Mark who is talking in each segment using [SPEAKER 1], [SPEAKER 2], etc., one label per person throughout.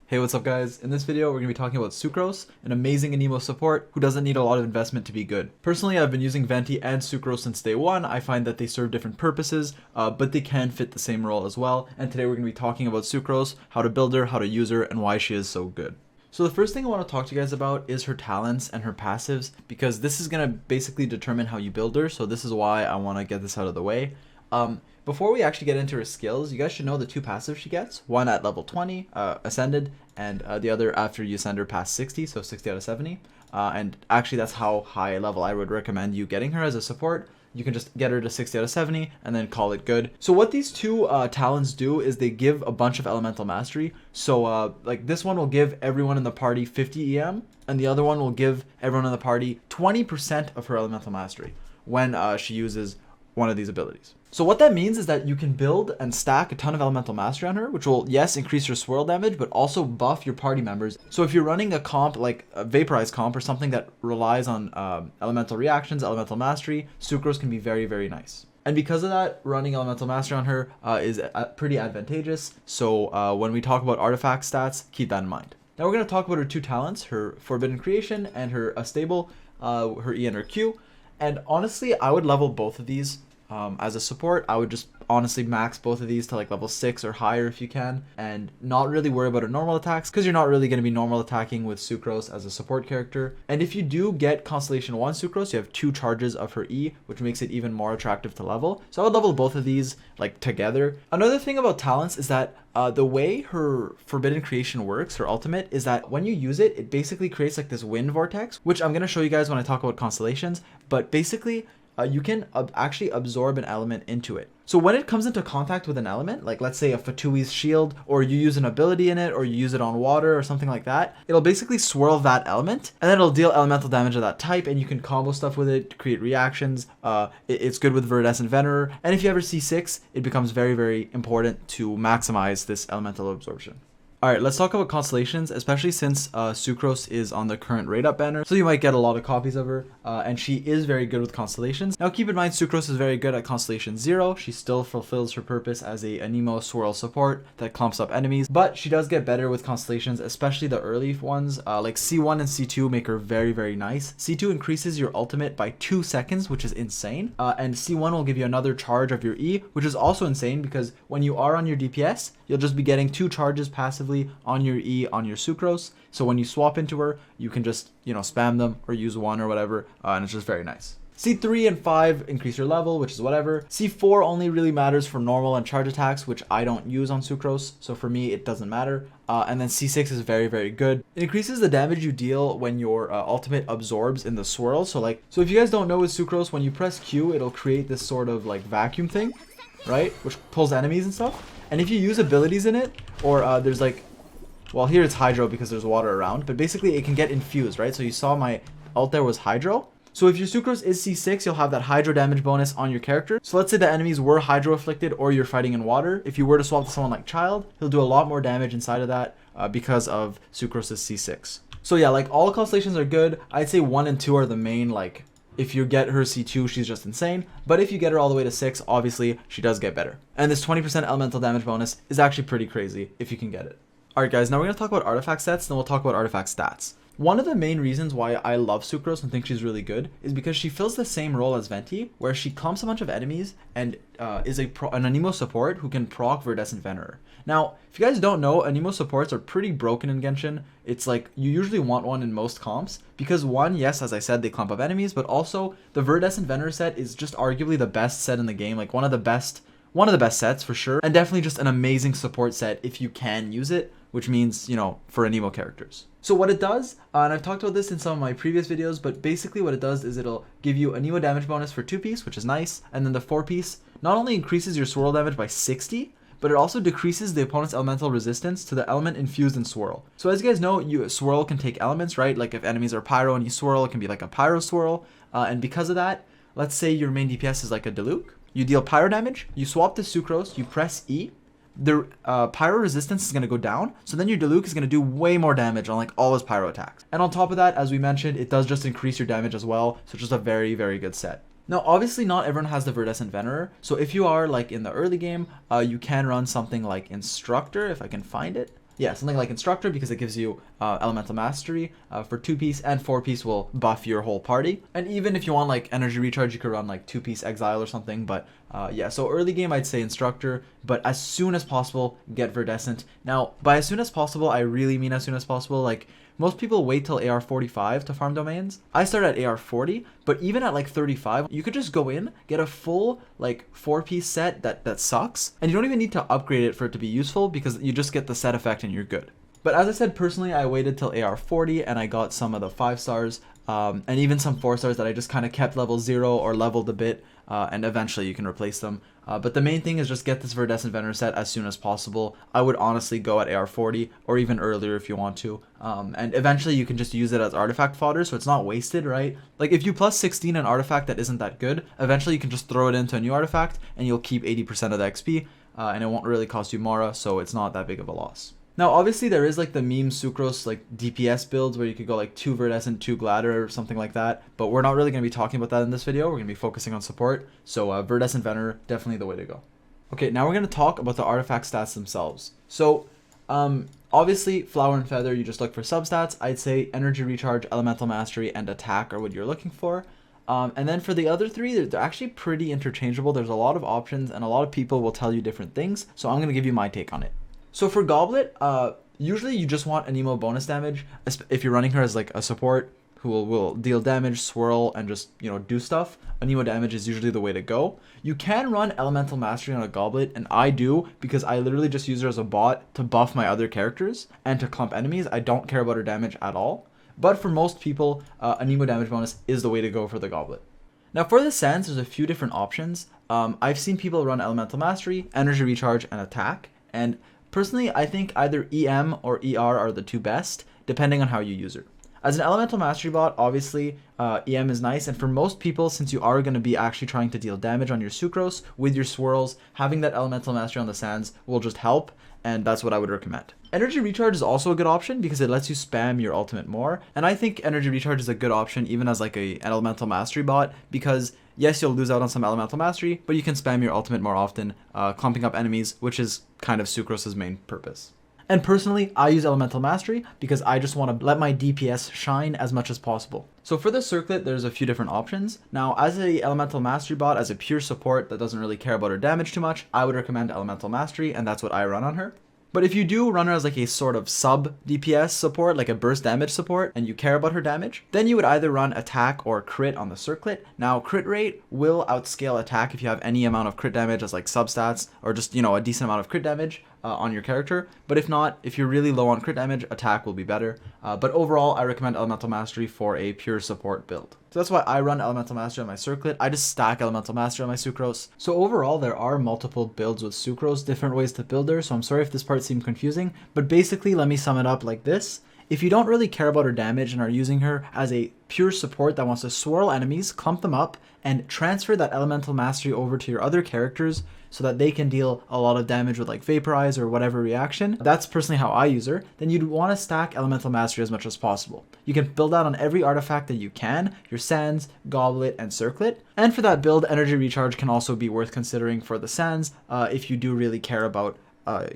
[SPEAKER 1] Hey, what's up guys? In this video, we're going to be talking about Sucrose, an amazing Anemo support who doesn't need a lot of investment to be good. Personally, I've been using Venti and Sucrose since day one. I find that they serve different purposes, but they can fit the same role as well. And today we're going to be talking about Sucrose, how to build her, how to use her, and why she is so good. So the first thing I want to talk to you guys about is her talents and her passives, because this is going to basically determine how you build her. So this is why I want to get this out of the way. Before we actually get into her skills, you guys should know the two passives she gets. One at level 20, Ascended, and the other after you send her past 60, so 60 out of 70. And actually that's how high level I would recommend you getting her as a support. You can just get her to 60 out of 70 and then call it good. So what these two talents do is they give a bunch of elemental mastery. So like this one will give everyone in the party 50 EM, and the other one will give everyone in the party 20% of her elemental mastery when she uses one of these abilities. So what that means is that you can build and stack a ton of elemental mastery on her, which will, yes, increase your swirl damage, but also buff your party members. So if you're running a comp like a vaporized comp or something that relies on elemental reactions, elemental mastery, Sucrose can be very, very nice. And because of that, running elemental mastery on her is pretty advantageous. So when we talk about artifact stats, keep that in mind. Now we're going to talk about her two talents, her Forbidden Creation and her Stable, her E and her Q. And honestly, I would level both of these. As a support, I would just honestly max both of these to like level 6 or higher if you can, and not really worry about her normal attacks, because you're not really going to be normal attacking with Sucrose as a support character. And if you do get Constellation 1 Sucrose, you have 2 charges of her E, which makes it even more attractive to level. So I would level both of these like together. Another thing about talents is that the way her Forbidden Creation works, her ultimate, is that when you use it, it basically creates like this wind vortex, which I'm going to show you guys when I talk about Constellations. But basically, you can actually absorb an element into it. So when it comes into contact with an element, like let's say a Fatui's shield, or you use an ability in it, or you use it on water or something like that, it'll basically swirl that element, and then it'll deal elemental damage of that type, and you can combo stuff with it, create reactions. It's good with Viridescent Venerer, and if you ever C6, it becomes very, very important to maximize this elemental absorption. Alright, let's talk about Constellations, especially since Sucrose is on the current rate up banner, so you might get a lot of copies of her, and she is very good with Constellations. Now keep in mind, Sucrose is very good at Constellation 0, she still fulfills her purpose as a Anemo swirl support that clumps up enemies, but she does get better with Constellations, especially the early ones, like C1 and C2 make her very, very nice. C2 increases your ultimate by 2 seconds, which is insane, and C1 will give you another charge of your E, which is also insane because when you are on your DPS, you'll just be getting 2 charges passively on your E on your Sucrose. So when you swap into her, you can just, spam them or use one or whatever, and it's just very nice. C3 and 5 increase your level, which is whatever. C4 only really matters for normal and charge attacks, which I don't use on Sucrose, so for me it doesn't matter. And then C6 is very, very good. It increases the damage you deal when your ultimate absorbs in the swirl. So if you guys don't know with Sucrose, when you press Q, it'll create this sort of like vacuum thing, right? Which pulls enemies and stuff. And if you use abilities in it, or there's like, well, here it's Hydro because there's water around, but basically it can get infused, right? So you saw my ult there was Hydro. So if your Sucrose is C6, you'll have that Hydro damage bonus on your character. So let's say the enemies were Hydro afflicted or you're fighting in water. If you were to swap to someone like Child, he'll do a lot more damage inside of that because of Sucrose's C6. So yeah, like all Constellations are good. I'd say 1 and 2 are the main, like, if you get her C2, she's just insane. But if you get her all the way to 6, obviously, she does get better. And this 20% elemental damage bonus is actually pretty crazy if you can get it. Alright guys, now we're going to talk about artifact sets, then we'll talk about artifact stats. One of the main reasons why I love Sucrose and think she's really good is because she fills the same role as Venti, where she clumps a bunch of enemies and is an Anemo support who can proc Viridescent Venerer. Now, if you guys don't know, Anemo supports are pretty broken in Genshin. It's like, you usually want one in most comps, because one, yes, as I said, they clump up enemies, but also the Viridescent Venerer set is just arguably the best set in the game, like one of the best sets for sure, and definitely just an amazing support set if you can use it, which means, for Anemo characters. So what it does, and I've talked about this in some of my previous videos, but basically what it does is it'll give you a Anemo damage bonus for 2-piece, which is nice, and then the 4-piece not only increases your swirl damage by 60, but it also decreases the opponent's elemental resistance to the element infused in swirl. So as you guys know, swirl can take elements, right? Like if enemies are pyro and you swirl, it can be like a pyro swirl, and because of that, let's say your main DPS is like a Diluc, you deal pyro damage, you swap to Sucrose, you press E, the pyro resistance is going to go down, so then your Diluc is going to do way more damage on like all his pyro attacks. And on top of that, as we mentioned, it does just increase your damage as well, so just a very, very good set. Now, obviously not everyone has the Viridescent Venerer, so if you are like in the early game, you can run something like Instructor, if I can find it. Yeah, something like Instructor, because it gives you Elemental Mastery for 2-piece, and 4-piece will buff your whole party. And even if you want like Energy Recharge, you could run like 2-piece Exile or something. But yeah, so early game I'd say Instructor, but as soon as possible get Verdescent. Now, by as soon as possible, I really mean as soon as possible. Like, most people wait till AR 45 to farm domains. I started at AR 40, but even at like 35, you could just go in, get a full like 4-piece set that sucks, and you don't even need to upgrade it for it to be useful, because you just get the set effect and you're good. But as I said, personally, I waited till AR 40 and I got some of the 5 stars and even some 4 stars that I just kind of kept level 0 or leveled a bit, and eventually you can replace them. But the main thing is just get this Verdescent Vener set as soon as possible. I would honestly go at AR 40 or even earlier if you want to. And eventually you can just use it as artifact fodder, so it's not wasted, right? Like, if you plus 16 an artifact that isn't that good, eventually you can just throw it into a new artifact and you'll keep 80% of the XP, and it won't really cost you Mara, so it's not that big of a loss. Now, obviously, there is like the meme Sucrose like DPS builds where you could go like 2 Verdescent, 2 Gladder or something like that, but we're not really going to be talking about that in this video. We're going to be focusing on support, so Verdescent Vener, definitely the way to go. Okay, now we're going to talk about the artifact stats themselves. So, obviously, Flower and Feather, you just look for substats. I'd say Energy Recharge, Elemental Mastery, and Attack are what you're looking for. And then for the other 3, they're actually pretty interchangeable. There's a lot of options, and a lot of people will tell you different things, so I'm going to give you my take on it. So for Goblet, usually you just want Anemo bonus damage if you're running her as like a support who will deal damage, swirl, and just, you know, do stuff. Anemo damage is usually the way to go. You can run Elemental Mastery on a Goblet, and I do, because I literally just use her as a bot to buff my other characters and to clump enemies. I don't care about her damage at all. But for most people, Anemo damage bonus is the way to go for the Goblet. Now for the Sands, there's a few different options. I've seen people run Elemental Mastery, Energy Recharge, and Attack, and personally, I think either EM or ER are the 2 best, depending on how you use her. As an Elemental Mastery bot, obviously, EM is nice, and for most people, since you are going to be actually trying to deal damage on your Sucrose with your swirls, having that Elemental Mastery on the Sands will just help, and that's what I would recommend. Energy Recharge is also a good option because it lets you spam your ultimate more, and I think Energy Recharge is a good option even as like an Elemental Mastery bot, because yes, you'll lose out on some Elemental Mastery, but you can spam your ultimate more often, clumping up enemies, which is kind of Sucrose's main purpose. And personally, I use Elemental Mastery because I just want to let my DPS shine as much as possible. So for the circlet, there's a few different options. Now, as a Elemental Mastery bot, as a pure support that doesn't really care about her damage too much, I would recommend Elemental Mastery, and that's what I run on her. But if you do run her as like a sort of sub DPS support, like a burst damage support, and you care about her damage, then you would either run Attack or Crit on the circlet. Now, crit rate will outscale Attack if you have any amount of crit damage as like substats, or just, you know, a decent amount of crit damage on your character. But if not, if you're really low on crit damage, Attack will be better. But overall, I recommend Elemental Mastery for a pure support build. So that's why I run Elemental Mastery on my circlet. I just stack Elemental Mastery on my Sucrose. So overall, there are multiple builds with Sucrose, different ways to build her, so I'm sorry if this part seemed confusing, but basically let me sum it up like this. If you don't really care about her damage and are using her as a pure support that wants to swirl enemies, clump them up, and transfer that Elemental Mastery over to your other characters so that they can deal a lot of damage with like Vaporize or whatever reaction, that's personally how I use her, then you'd want to stack Elemental Mastery as much as possible. You can build out on every artifact that you can, your Sands, Goblet, and Circlet. And for that build, Energy Recharge can also be worth considering for the Sands if you do really care about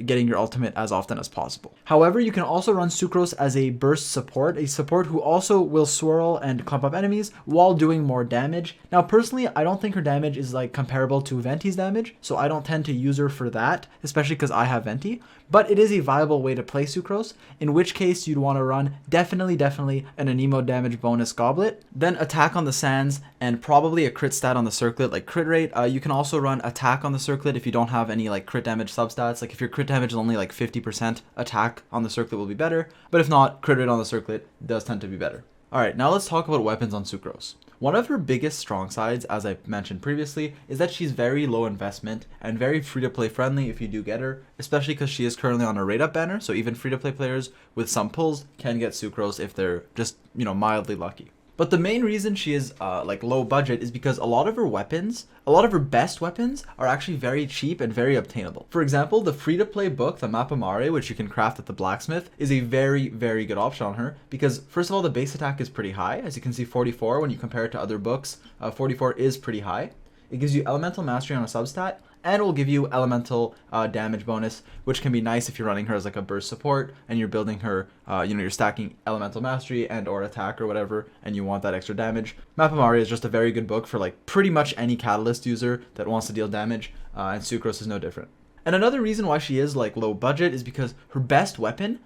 [SPEAKER 1] getting your ultimate as often as possible. However, you can also run Sucrose as a burst support, a support who also will swirl and clump up enemies while doing more damage. Now, personally, I don't think her damage is like comparable to Venti's damage, so I don't tend to use her for that, especially because I have Venti. But it is a viable way to play Sucrose, in which case you'd want to run definitely an Anemo damage bonus Goblet, then Attack on the Sands, and probably a crit stat on the circlet, like crit rate. You can also run Attack on the circlet if you don't have any like crit damage substats. Like if your crit damage is only like 50%, Attack on the circlet will be better, but if not, crit rate on the circlet does tend to be better. Alright, now let's talk about weapons on Sucrose. One of her biggest strong sides, as I mentioned previously, is that she's very low investment and very free-to-play friendly if you do get her, especially because she is currently on a rate-up banner, so even free-to-play players with some pulls can get Sucrose if they're just, you know, mildly lucky. But the main reason she is like low budget is because a lot of her weapons, a lot of her best weapons are actually very cheap and very obtainable. For example, the free-to-play book, the Mapamare, which you can craft at the blacksmith, is a very good option on her because first of all, the base attack is pretty high. As you can see, 44 when you compare it to other books, 44 is pretty high. It gives you Elemental Mastery on a substat, and it will give you elemental damage bonus, which can be nice if you're running her as like a burst support and you're building her, you're stacking elemental mastery and or attack or whatever, and you want that extra damage. Mapamari is just a very good book for like pretty much any catalyst user that wants to deal damage, and Sucrose is no different. And another reason why she is like low budget is because her best weapon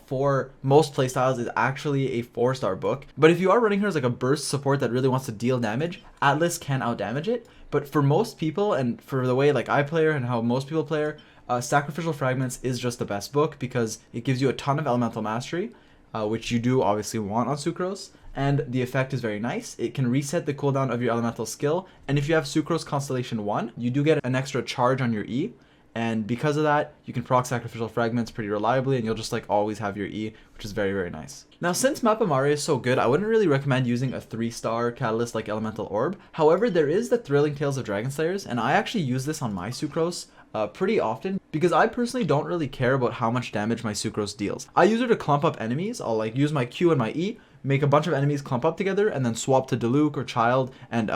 [SPEAKER 1] for most playstyles is actually a 4-star book. But if you are running her as like a burst support that really wants to deal damage, Atlas can outdamage it. But for most people, and for the way like I play her and how most people play her, Sacrificial Fragments is just the best book because it gives you a ton of elemental mastery, which you do obviously want on Sucrose. And the effect is very nice. It can reset the cooldown of your elemental skill. And if you have Sucrose Constellation 1, you do get an extra charge on your E. And because of that, you can proc Sacrificial Fragments pretty reliably, and you'll just like always have your E, which is very, very nice. Now, since Mapamari is so good, I wouldn't really recommend using a 3-star catalyst like Elemental Orb. However, there is the Thrilling Tales of Dragon Slayers, and I actually use this on my Sucrose pretty often because I personally don't really care about how much damage my Sucrose deals. I use her to clump up enemies. I'll like use my Q and my E, make a bunch of enemies clump up together, and then swap to Diluc or Child and,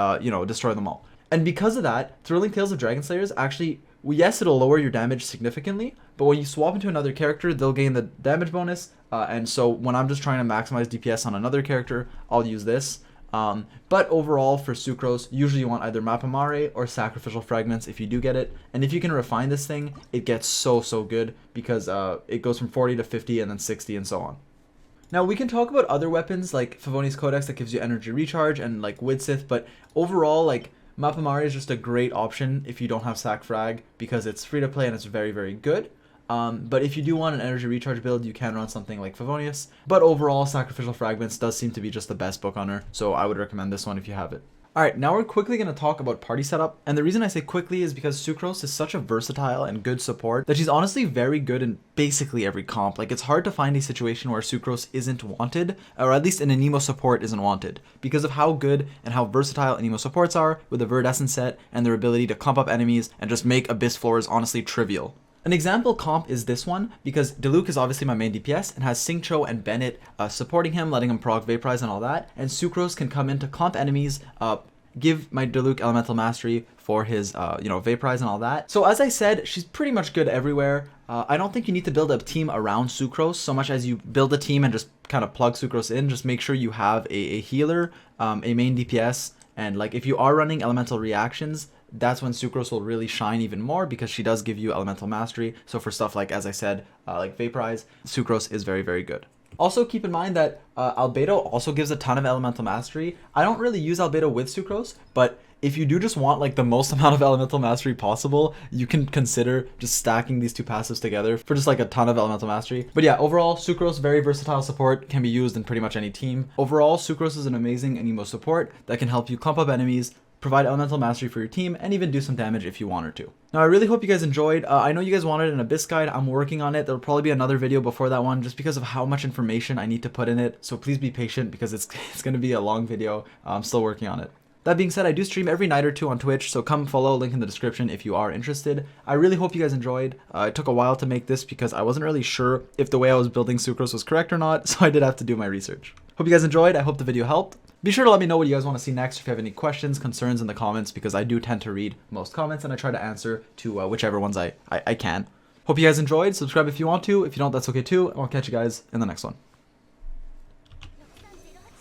[SPEAKER 1] destroy them all. And because of that, Thrilling Tales of Dragon Slayers actually, yes, it'll lower your damage significantly, but when you swap into another character, they'll gain the damage bonus, and so when I'm just trying to maximize DPS on another character, I'll use this. But overall, for Sucrose, usually you want either Mapamari or Sacrificial Fragments if you do get it, and if you can refine this thing, it gets so good, because it goes from 40 to 50 and then 60 and so on. Now, we can talk about other weapons like Favoni's Codex that gives you energy recharge and like Widsith, but overall, like, Mapamari is just a great option if you don't have Sac Frag because it's free to play and it's very, very good. But if you do want an energy recharge build, you can run something like Favonius. But overall, Sacrificial Fragments does seem to be just the best book on her, so I would recommend this one if you have it. Alright, now we're quickly going to talk about party setup, and the reason I say quickly is because Sucrose is such a versatile and good support that she's honestly very good in basically every comp. Like, it's hard to find a situation where Sucrose isn't wanted, or at least an Anemo support isn't wanted, because of how good and how versatile Anemo supports are with the Viridescent set and their ability to clump up enemies and just make Abyss floors honestly trivial. An example comp is this one, because Diluc is obviously my main DPS and has Xingqiu and Bennett supporting him, letting him proc Vaporize and all that, and Sucrose can come in to clump enemies, give my Diluc Elemental Mastery for his, Vaporize and all that. So as I said, she's pretty much good everywhere. I don't think you need to build a team around Sucrose so much as you build a team and just kind of plug Sucrose in. Just make sure you have a healer, a main DPS, and like if you are running elemental reactions, that's when Sucrose will really shine even more because she does give you elemental mastery. So for stuff like, as I said, like Vaporize, Sucrose is very, very good. Also keep in mind that Albedo also gives a ton of elemental mastery. I don't really use Albedo with Sucrose, but if you do just want like the most amount of elemental mastery possible, you can consider just stacking these two passives together for just like a ton of elemental mastery. But yeah, overall, Sucrose, very versatile support, can be used in pretty much any team. Overall, Sucrose is an amazing Anemo support that can help you clump up enemies, provide elemental mastery for your team, and even do some damage if you want her to. Now, I really hope you guys enjoyed. I know you guys wanted an Abyss guide. I'm working on it. There'll probably be another video before that one just because of how much information I need to put in it. So please be patient because it's going to be a long video. I'm still working on it. That being said, I do stream every night or two on Twitch, so come follow, link in the description if you are interested. I really hope you guys enjoyed. It took a while to make this because I wasn't really sure if the way I was building Sucrose was correct or not, so I did have to do my research. Hope you guys enjoyed. I hope the video helped. Be sure to let me know what you guys want to see next if you have any questions, concerns in the comments, because I do tend to read most comments and I try to answer to whichever ones I can. Hope you guys enjoyed. Subscribe if you want to. If you don't, that's okay too. And I'll catch you guys in the next one.